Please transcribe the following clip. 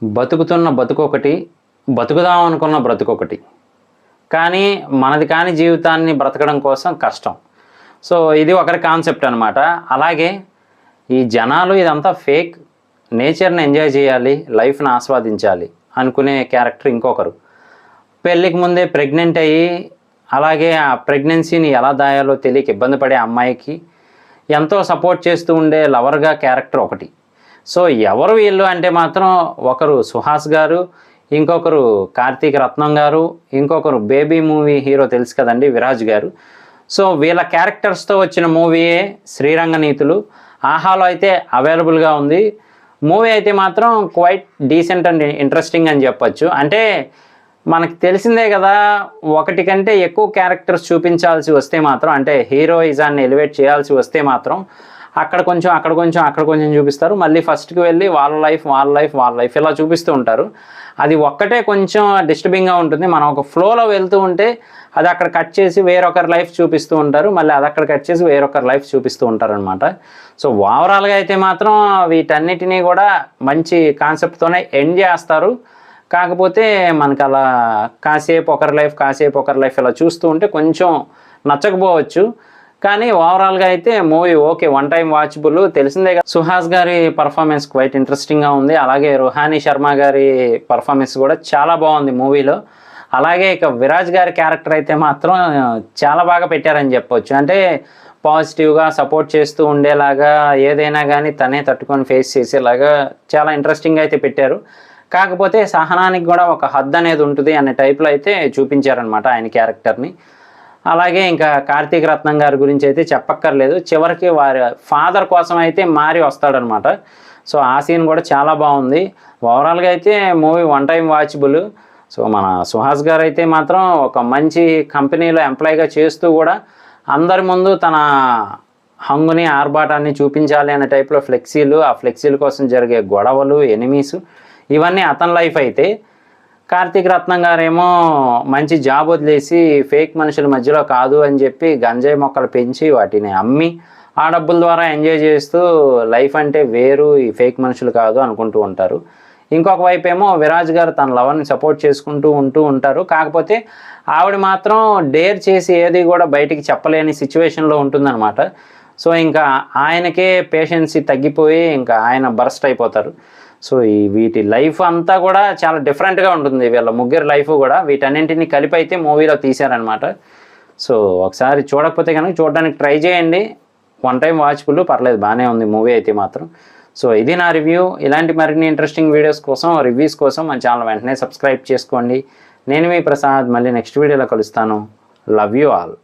బతుకుతున్న బతుకొకటి, బతుకుదాం అనుకున్న బ్రతుకొకటి. కానీ మనది కాని జీవితాన్ని బ్రతకడం కోసం కష్టం. సో ఇది ఒకరి కాన్సెప్ట్ అనమాట. అలాగే ఈ జనాలు ఇదంతా ఫేక్, నేచర్ని ఎంజాయ్ చేయాలి, లైఫ్ని ఆస్వాదించాలి అనుకునే క్యారెక్టర్ ఇంకొకరు. పెళ్ళికి ముందే ప్రెగ్నెంట్ అయ్యి అలాగే ఆ ప్రెగ్నెన్సీని ఎలా దాయాలో తెలియక ఇబ్బంది పడే అమ్మాయికి ఎంతో సపోర్ట్ చేస్తూ ఉండే లవర్గా క్యారెక్టర్ ఒకటి. సో ఎవరు వీళ్ళు అంటే మాత్రం ఒకరు సుహాస్ గారు, ఇంకొకరు కార్తీక రత్నం గారు, ఇంకొకరు బేబీ మూవీ హీరో తెలుసు కదండి విరాజ్ గారు. సో వీళ్ళ క్యారెక్టర్స్తో వచ్చిన మూవీయే శ్రీరంగనీతులు. ఆహాలో అయితే అవైలబుల్గా ఉంది. మూవీ అయితే మాత్రం క్వైట్ డీసెంట్ అండ్ ఇంట్రెస్టింగ్ అని చెప్పచ్చు. అంటే మనకు తెలిసిందే కదా, ఒకటి కంటే ఎక్కువ క్యారెక్టర్స్ చూపించాల్సి వస్తే మాత్రం, అంటే హీరోయిజాన్ని ఎలివేట్ చేయాల్సి వస్తే మాత్రం అక్కడ కొంచెం అక్కడ కొంచెం అక్కడ కొంచెం చూపిస్తారు. మళ్ళీ ఫస్ట్కి వెళ్ళి వాళ్ళ లైఫ్ ఇలా చూపిస్తూ ఉంటారు. అది ఒక్కటే కొంచెం డిస్టర్బింగ్గా ఉంటుంది. మనం ఒక ఫ్లోలో వెళ్తూ ఉంటే అది అక్కడ కట్ చేసి వేరొకరి లైఫ్ చూపిస్తూ ఉంటారు, మళ్ళీ అది అక్కడ కట్ చేసి వేరొకరి లైఫ్ చూపిస్తూ ఉంటారు అనమాట. సో ఓవరాల్గా అయితే మాత్రం వీటన్నిటినీ కూడా మంచి కాన్సెప్ట్తోనే ఎండ్ చేస్తారు. కాకపోతే మనకు అలా కాసేపు ఒకరి లైఫ్ ఇలా చూస్తూ ఉంటే కొంచెం నచ్చకపోవచ్చు. కానీ ఓవరాల్గా అయితే movie okay, one time watchable. తెలిసిందే కదా, సుహాస్ గారి పర్ఫార్మెన్స్ క్వైట్ ఇంట్రెస్టింగ్గా ఉంది. అలాగే రుహానీ శర్మ గారి పర్ఫార్మెన్స్ కూడా చాలా బాగుంది మూవీలో. అలాగే ఇక విరాజ్ గారి క్యారెక్టర్ అయితే మాత్రం చాలా బాగా పెట్టారని చెప్పొచ్చు. అంటే పాజిటివ్గా సపోర్ట్ చేస్తూ ఉండేలాగా, ఏదైనా కానీ తనే తట్టుకొని ఫేస్ చేసేలాగా చాలా ఇంట్రెస్టింగ్గా అయితే పెట్టారు. కాకపోతే సహనానికి కూడా ఒక హద్దు అనేది ఉంటుంది అనే టైప్లో అయితే చూపించారనమాట ఆయన క్యారెక్టర్ని. అలాగే ఇంకా కార్తీక రత్నం గారి గురించి అయితే చెప్పక్కర్లేదు. చివరికి వారి ఫాదర్ కోసం అయితే మారి వస్తాడనమాట. సో ఆ సీన్ కూడా చాలా బాగుంది. ఓవరాల్గా అయితే movie one time watchable. So మన సుహాస్ గారు అయితే మాత్రం ఒక మంచి కంపెనీలో ఎంప్లాయీగా చేస్తూ కూడా అందరి ముందు తన హంగుని ఆర్భాటాన్ని చూపించాలి అనే టైప్లో ఫ్లెక్సీలు, ఆ ఫ్లెక్సీల కోసం జరిగే గొడవలు, ఎనిమీస్, ఇవన్నీ అతని లైఫ్ అయితే, కార్తీక రత్నం గారేమో మంచి జాబ్ వదిలేసి ఫేక్ మనుషుల మధ్యలో కాదు అని చెప్పి గంజాయి మొక్కలు పెంచి వాటిని అమ్మి ఆ డబ్బుల ద్వారా ఎంజాయ్ చేస్తూ లైఫ్ అంటే వేరు, ఈ ఫేక్ మనుషులు కాదు అనుకుంటూ ఉంటారు. ఇంకొక వైపు ఏమో విరాజ్ గారు తన లవర్ని సపోర్ట్ చేసుకుంటూ ఉంటారు. కాకపోతే ఆవిడ మాత్రం డేర్ చేసి ఏది కూడా బయటికి చెప్పలేని సిచ్యువేషన్లో ఉంటుందన్నమాట. సో ఇంకా ఆయనకే పేషెన్సీ తగ్గిపోయి ఇంకా ఆయన బర్స్ట్ అయిపోతారు. సో వీటి లైఫ్ అంతా కూడా చాలా డిఫరెంట్గా ఉంటుంది. వీళ్ళ ముగ్గురు లైఫ్ కూడా వీటన్నింటినీ కలిపి అయితే మూవీలో తీశారనమాట. సో ఒకసారి చూడకపోతే కనుక చూడడానికి ట్రై చేయండి. వన్ టైం వాచబుల్, పర్లేదు, బాగానే ఉంది మూవీ అయితే మాత్రం. సో ఇది నా రివ్యూ. ఇలాంటి మరిన్ని ఇంట్రెస్టింగ్ వీడియోస్ కోసం, రివ్యూస్ కోసం మన ఛానల్ వెంటనే సబ్స్క్రైబ్ చేసుకోండి. నేను మీ ప్రసాద్. మళ్ళీ నెక్స్ట్ వీడియోలో కలుస్తాను. Love you all.